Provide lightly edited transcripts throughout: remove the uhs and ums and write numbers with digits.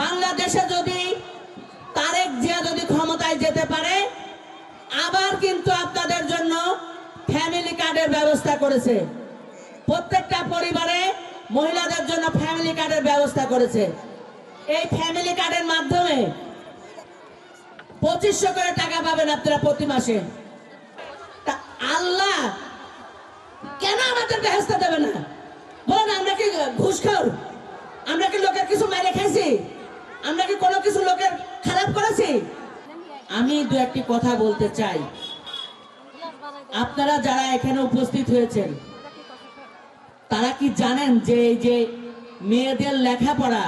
বাংলাদেশে যদি তারেক জিয়া যদি ক্ষমতায় যেতে পারে, আবার কিন্তু আপনাদের জন্য ফ্যামিলি কার্ডের ব্যবস্থা করেছে। প্রত্যেকটা পরিবারে মহিলাদের জন্য ফ্যামিলি কার্ডের ব্যবস্থা করেছে। এই ফ্যামিলি কার্ডের মাধ্যমে 2500 করে টাকা পাবেন আপনারা প্রতি মাসে। তা আল্লাহ কেন আমাদের বেহেশতে দেবে না? বলেন, আমরা কি ঘুষখোর? আমরা কি লোকের কিছু মেরে খাইছি? আমরা কি কোনো কিছু লোকের খারাপ করেছি? আমি দু একটি কথা বলতে চাই। আপনারা যারা এখানে উপস্থিত হয়েছেন, তারা কি জানেন যে এই যে মেয়েদের লেখাপড়া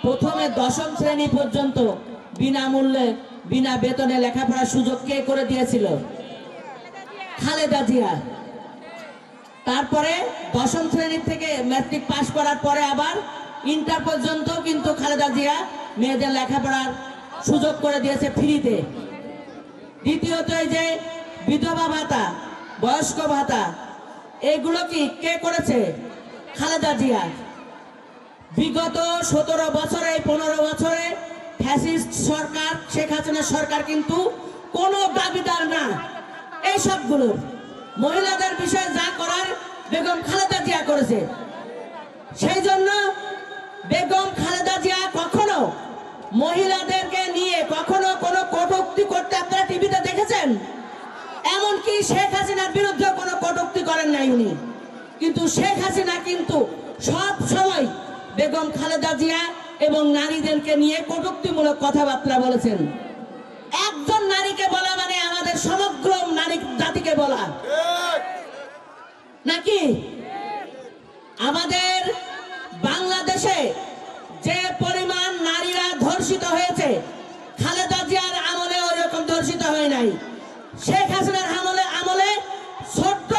প্রথমে 10ম শ্রেণী পর্যন্ত বিনামূল্যে বিনা বেতনে লেখাপড়ার সুযোগ কে করে দিয়েছিল? খালেদা জিয়া। তারপরে 10ম শ্রেণী থেকে ম্যাট্রিক পাস করার পরে আবার ইন্টার পর্যন্ত কিন্তু খালেদা জিয়া মেয়েদের লেখাপড়ার সুযোগ করে দিয়েছে ফ্রিতে। দ্বিতীয়ত এই যে বিধবা ভাতা, বয়স্ক ভাতা, এগুলো কি কে করেছে? খালেদা জিয়া। বিগত 17 বছরে 15 বছরে ফ্যাসিস্ট সরকার, শেখ হাসিনা সরকার কিন্তু কোনো দাবিদার না এই সবগুলো। মহিলাদের বিষয়ে যা করার বেগম খালেদা জিয়া করেছে। সেই জন্য বেগম খালেদা জিয়া কখনো মহিলাদেরকে নিয়ে কখনো কোনো কটূক্তি করতে আপনারা টিভিতে দেখেছেন? এমনকি শেখ হাসিনার বিরুদ্ধে কোনো কটূক্তি করেন নাই উনি। কিন্তু শেখ হাসিনা কিন্তু সব সময় বেগম খালেদা জিয়া এবং নারীদেরকে নিয়ে কটূক্তিমূলক কথাবার্তা বলেছেন। একজন নারীকে বলা মানে আমাদের সমগ্র নারী জাতিকে বলা নাকি? আমাদের বাংলাদেশে যে পরিমাণ নারীরা ধর্ষিত হয়েছে, খালেদা জিয়ার আমলে ওইরকম ধর্ষিত হয় নাই। শেখ হাসিনার আমলে ছোট্ট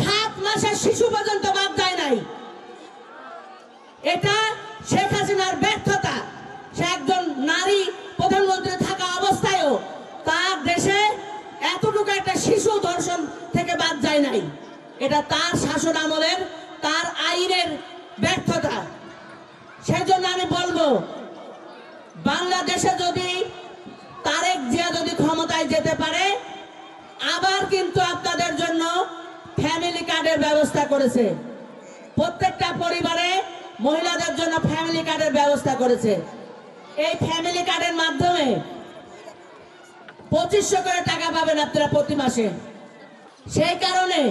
7 মাসের শিশু পর্যন্ত বাদ যায় নাই। এটা শেখ হাসিনার ব্যর্থতা। সে একজন নারী প্রধানমন্ত্রী থাকা অবস্থায়ও তার দেশে এতটুকু একটা শিশু ধর্ষণ থেকে বাদ যায় নাই। এটা তার শাসন আমলের, তার আইনের ব্যর্থতা। সেজন্য আমি বলবো, বাংলাদেশে যদি তারেক জিয়া যদি ক্ষমতায় যেতে পারে, আবার কিন্তু আপনাদের জন্য ফ্যামিলি কার্ডের ব্যবস্থা করেছে। প্রত্যেকটা পরিবারে মহিলাদের জন্য ফ্যামিলি কার্ডের ব্যবস্থা করেছে। এই ফ্যামিলি কার্ডের মাধ্যমে 2500 করে টাকা পাবেন আপনারা প্রতি মাসে। সেই কারণে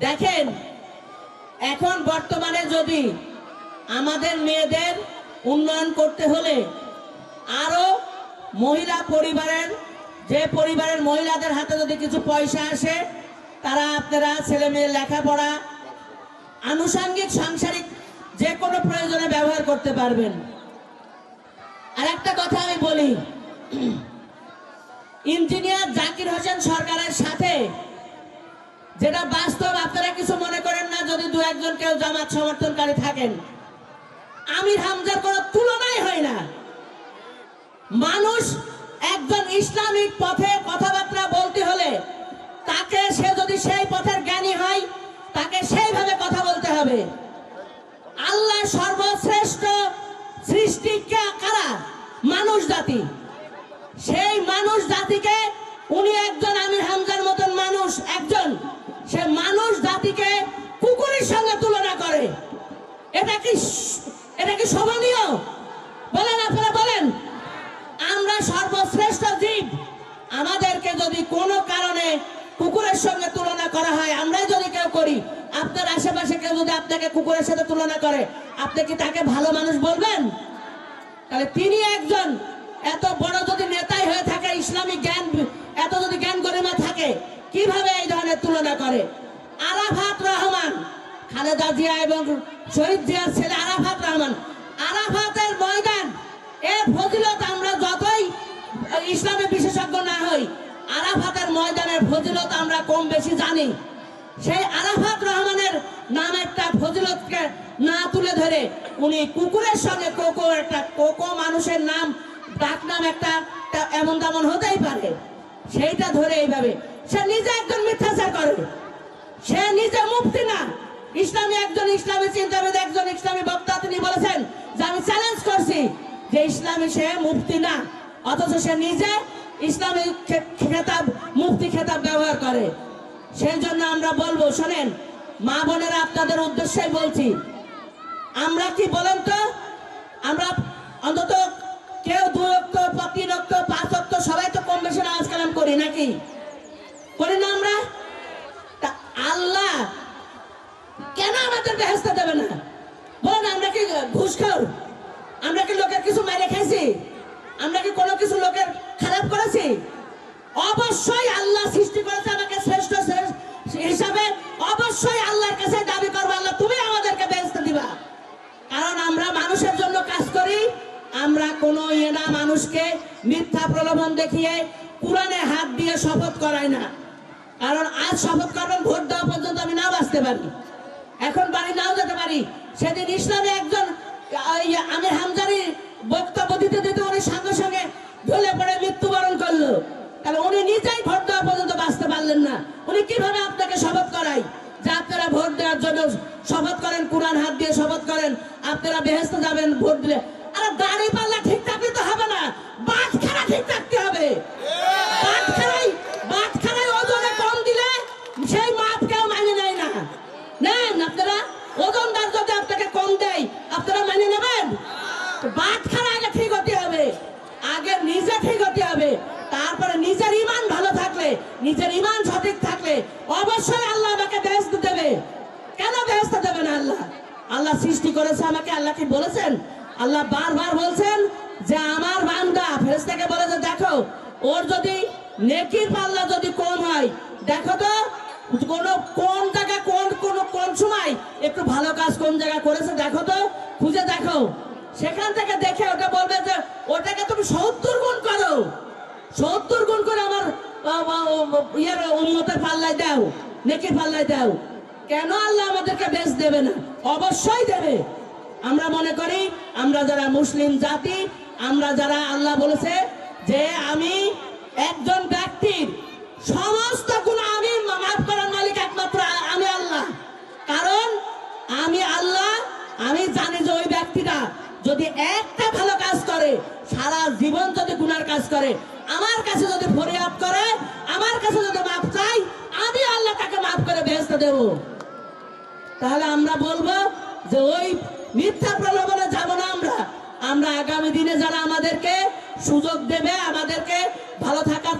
দেখেন, এখন বর্তমানে যদি আমাদের মেয়েদের উন্নয়ন করতে হলে আরো মহিলা পরিবারের, যে পরিবারের মহিলাদের হাতে যদি কিছু পয়সা আসে, তারা আপনারা ছেলে মেয়ের লেখাপড়া, আনুষঙ্গিক সাংসারিক যে কোনো প্রয়োজনে ব্যবহার করতে পারবেন। আর একটা কথা আমি বলি, ইঞ্জিনিয়ার জাকির হোসেন সরকারের সাথে যেটা বাস্তব, আপনারা কিছু মনে করেন না যদি দু একজন কেউ জামাত সমর্থনকারী থাকেন, আমির হামজার কোনো তুলনাই হয় না। মানুষ একজন ইসলামিক পথে কথাবার্তা বলতে হলে তাকে, সে যদি সেই পথের জ্ঞানী হয়, তাকে সেইভাবে কথা বলতে হবে। আল্লাহ সর্বশ্রেষ্ঠ সৃষ্টি কারা? মানুষ জাতি। সেই মানুষ জাতিকে উনি একজন আমির হামজার মতন মানুষ, একজন, সে মানুষ জাতিকে কুকুরের সঙ্গে তুলনা করে। এটা কি শোভনীয়? বলেন, আপনারা বলেন। আমরা সর্বশ্রেষ্ঠ জীব, আমাদেরকে যদি কোনো কারণে কুকুরের সঙ্গে তুলনা করা হয়, আমরা যদি কেউ করি, আপনার আশেপাশে কেউ যদি আপনাকে কুকুরের সাথে তুলনা করে, আপনি কি তাকে ভালো মানুষ বলবেন? তাহলে তিনি একজন এত বড় যদি নেতাই হয়ে থাকে, ইসলামিক জ্ঞান, এত যদি জ্ঞান গরিমা থাকে, কিভাবে এই ধরনের তুলনা করে? আরাফাত রহমান, খালেদা জিয়া এবং শহীদ জিয়ার ছেলে আরাফাত রহমান, আরাফাতের ময়দান, এর ফজিলত আমরা যতই ইসলামে বিশেষজ্ঞ না হই, আরাফাতের ময়দানের ফজিলত আমরা কম বেশি জানি। সেই আরাফাত রহমানের নাম একটা ফজিলতকে না তুলে ধরে উনি কুকুরের সঙ্গে, কোকো মানুষের নাম, ডাক নাম একটা এমন তেমন হতেই পারে, সেইটা ধরে এইভাবে সে নিজে একজন মিথ্যাচার করে। সে নিজে মুফতি না, ইসলামী একজন ইসলামী চিন্তাবিদ, একজন ইসলামী বক্তা। তিনি বলেছেন যে আমি চ্যালেঞ্জ করছি যে ইসলামী সে মুফতি না, অথচ সে নিজে ইসলামী খেতাব মুফতি খেতাব ব্যবহার করে। সেই জন্য আমরা বলবো, শোনেন মা বোনেরা, আপনাদের উদ্দেশ্যেই বলছি, আমরা কি বলেন তো, আমরা অন্তত কেউ 2 ওয়াক্ত, 3 ওয়াক্ত, 5 ওয়াক্ত সবাই তো কম বেশি নামাজ কালাম করি, নাকি করি না আমরা? তা আল্লাহ কেন আমাদের বেহেশত দেবে না? বলেন, আমরা কি ঘুষখোর? আমরা কি লোকের কিছু মাইরে খাইছি? আমরা কি কোনো কিছু লোকের খারাপ করেছি? অবশ্যই আল্লাহ সৃষ্টি করেছে আমাকে শ্রেষ্ঠ হিসাবে, অবশ্যই আল্লাহর কাছে দাবি করবো, আল্লাহ তুমি আমাদেরকে বেহেশত দিবা। কারণ আমরা মানুষের জন্য কাজ করি, আমরা কোনো মানুষকে মিথ্যা প্রলোভন দেখিয়ে কোরআনে হাত দিয়ে শপথ করাই না। কারণ আজ শপথ করবেন, ভোট দেওয়া পর্যন্ত আমি নাও বাঁচতে পারি, এখন বাড়ি নাও যেতে পারি। সেদিন ইসলামে একজন আমির হামজারি বক্তব্য দিতে দিতে উনি সঙ্গে সঙ্গে ঢলে পড়ে মৃত্যুবরণ করলো। তাহলে উনি নিজেই ভোট দেওয়া পর্যন্ত বাঁচতে পারলেন না, উনি কিভাবে আপনাকে শপথ করাই যে আপনারা ভোট দেওয়ার জন্য শপথ করেন, কোরআন হাত দিয়ে শপথ করেন, আপনারা বেহেশত যাবেন ভোট দিলে? আরে দাড়ি পাল্লা ঠিক থাকলে তো হবে না, বাটখারা ঠিক থাকতে হবে। বাটখারাই ওজনে কম দিলে সেই মাপ কেউ মানে নেয় না। নেন আপনারা, ওজনদার যদি আপনাকে কম দেয় আপনারা মানে নেবেন? বাটখারা আগে ঠিক হতে হবে, আগে নিজে ঠিক হতে হবে, তারপরে নিজের ইমান ভালো থাকলে, নিজের ইমান সঠিক থাকলে অবশ্যই আল্লাহ আমাকে বেহেশত দেবে। কেন বেহেশত দেবে না আল্লাহ? আল্লাহ সৃষ্টি করেছে আমাকে, আল্লাহ কি বলেছেন? আল্লাহ বারবার বলছেন যে আমার বান্দা, ফেরেশতাকে বলে যে দেখো ওর যদি নেকির পাল্লা যদি কম হয়, দেখো তো কোন জায়গা কোন সময় একটু ভালো কাজ কোন জায়গা করেছে, দেখো তো, খুঁজে দেখো। সেখান থেকে দেখে ওটা বলবে যে ওটাকে তুমি 70 গুণ করো, 70 গুণ করে আমার উম্মতের পাল্লায় দাও, নেকির পাল্লায় দাও। কেন আল্লাহ আমাদেরকে বেশ দেবে না? অবশ্যই দেবে। আমরা মনে করি আমরা যারা মুসলিম জাতি, আমরা যারা, আল্লাহ বলেছে যে আমি একজন ব্যক্তির সমস্ত গুনাহ আমি মাফ করার মালিক একমাত্র আমি আল্লাহ। কারণ আমি আল্লাহ, আমি জানি যে ওই ব্যক্তিটা যদি একটা ভালো কাজ করে, সারা জীবন যদি গুনার কাজ করে, আমার কাছে যদি ফরিয়াদ করে, আমার কাছে যদি মাফ চাই, আমি আল্লাহ তাকে মাফ করে বেহেশত দেব। তাহলে আমরা বলবো যে ওই মিথ্যা প্রলোভনে যাব না আমরা। আমরা আগামী দিনে যারা আমাদেরকে সুযোগ দেবে, আমাদেরকে ভালো থাকার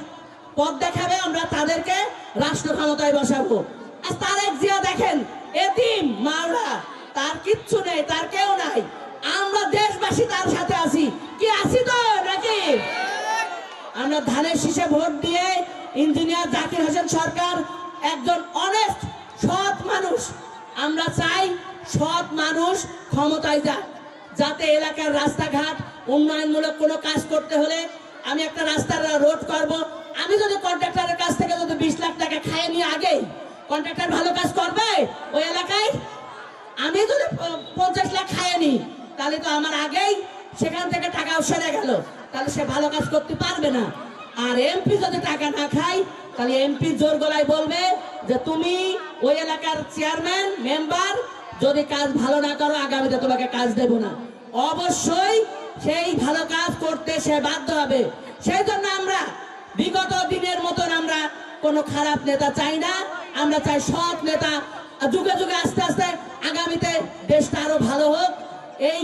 পথ দেখাবে, আমরা তাদেরকে রাষ্ট্র ক্ষমতায় বসাবো। আর তারেক জিয়া দেখেন, এতিম মাওলা, তার কিচ্ছু নেই, তার কেউ নাই, আমরা দেশবাসী তার সাথে আছি, কি আছি তো নাকি? আমরা ধানের শীষে ভোট দিয়ে ইঞ্জিনিয়ার জাকির হোসেন সরকার একজন অনেস্ট সৎ মানুষ। আমরা চাই সৎ মানুষ ক্ষমতায় যাক, যাতে এলাকার রাস্তাঘাট উন্নয়নমূলক কোনো কাজ করতে হলে, আমি একটা রাস্তার রোড করব, আমি যদি কন্ট্রাক্টরের কাছ থেকে যদি 20 লাখ টাকা খাইয়ে নিয়ে আগে কন্ট্রাক্টর ভালো কাজ করবে ওই এলাকায়? আমি যদি 50 লাখ খাইয়ে নি, তাহলে তো আমার আগেই সেখান থেকে টাকা সরে গেল, তাহলে সে ভালো কাজ করতে পারবে না। আর এমপি যদি টাকা না খায়, তাহলে এমপি জোর গলায় বলবে যে তুমি ওই এলাকার চেয়ারম্যান মেম্বার, যদি কাজ ভালো না করো আগামীতে তোমাকে কাজ দেব না। অবশ্যই সেই ভালো কাজ করতে সে বাধ্য হবে। সেই জন্য আমরা বিগত দিনের মতন আমরা কোনো খারাপ নেতা চাই না, আমরা চাই সৎ নেতা। যুগে যুগে আস্তে আস্তে আগামীতে দেশটা আরো ভালো হোক, এই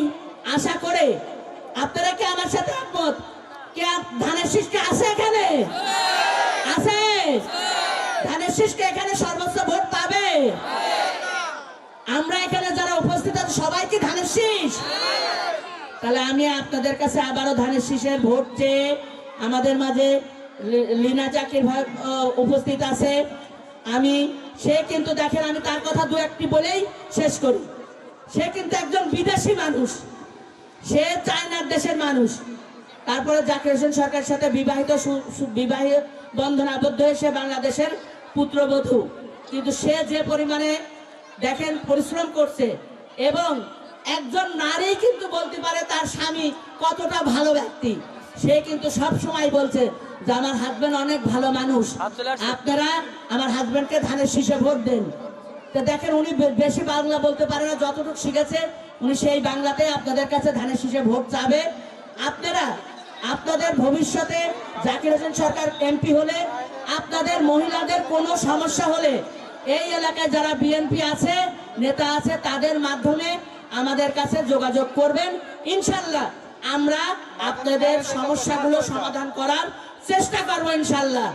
আশা করে। আপনারা কি আমার সাথে একমত? কে ধানের শীষকে আছে এখানে? আছে? ধানের শীষকে এখানে সর্বোচ্চ ভোট পাবে? আমরা এখানে যারা উপস্থিত আছে সবাই কি ধানের শীষ? তাহলে আমি আপনাদের কাছে আবারও ধানের শীষের ভোট চেয়ে, আমাদের মাঝে লীনা জাকির ভাই উপস্থিত আছে, সে কিন্তু দেখেন, আমি তার কথা দু একটি বলেই শেষ করি। সে কিন্তু একজন বিদেশি মানুষ, সে চায়নার দেশের মানুষ, তারপরে জাকির হোসেন সরকারের সাথে বিবাহিত বন্ধন আবদ্ধ হয়ে সে বাংলাদেশের পুত্রবধূ। কিন্তু সে যে পরিমাণে দেখেন পরিশ্রম করছে, এবং একজন নারী কিন্তু বলতে পারে তার স্বামী কতটা ভালো ব্যক্তি। সে কিন্তু সব সময় বলছে যে আমার হাজবেন্ড অনেক ভালো মানুষ, আপনারা আমার হাজবেন্ডকে ধানের শীষে ভোট দেন। তো দেখেন, উনি বেশি বাংলা বলতে পারে না, যতটুকু শিখেছে উনি সেই বাংলাতে আপনাদের কাছে ধানের শীষে ভোট চাবে। আপনারা আপনাদের ভবিষ্যতে জাকির হোসেন সরকার এমপি হলে আপনাদের মহিলাদের কোনো সমস্যা হলে এই এলাকায় যারা বিএনপি আছে, নেতা আছে, তাদের মাধ্যমে আমাদের কাছে যোগাযোগ করবেন। ইনশাল্লাহ আমরা আপনাদের সমস্যাগুলো সমাধান করার চেষ্টা করবো ইনশাল্লাহ।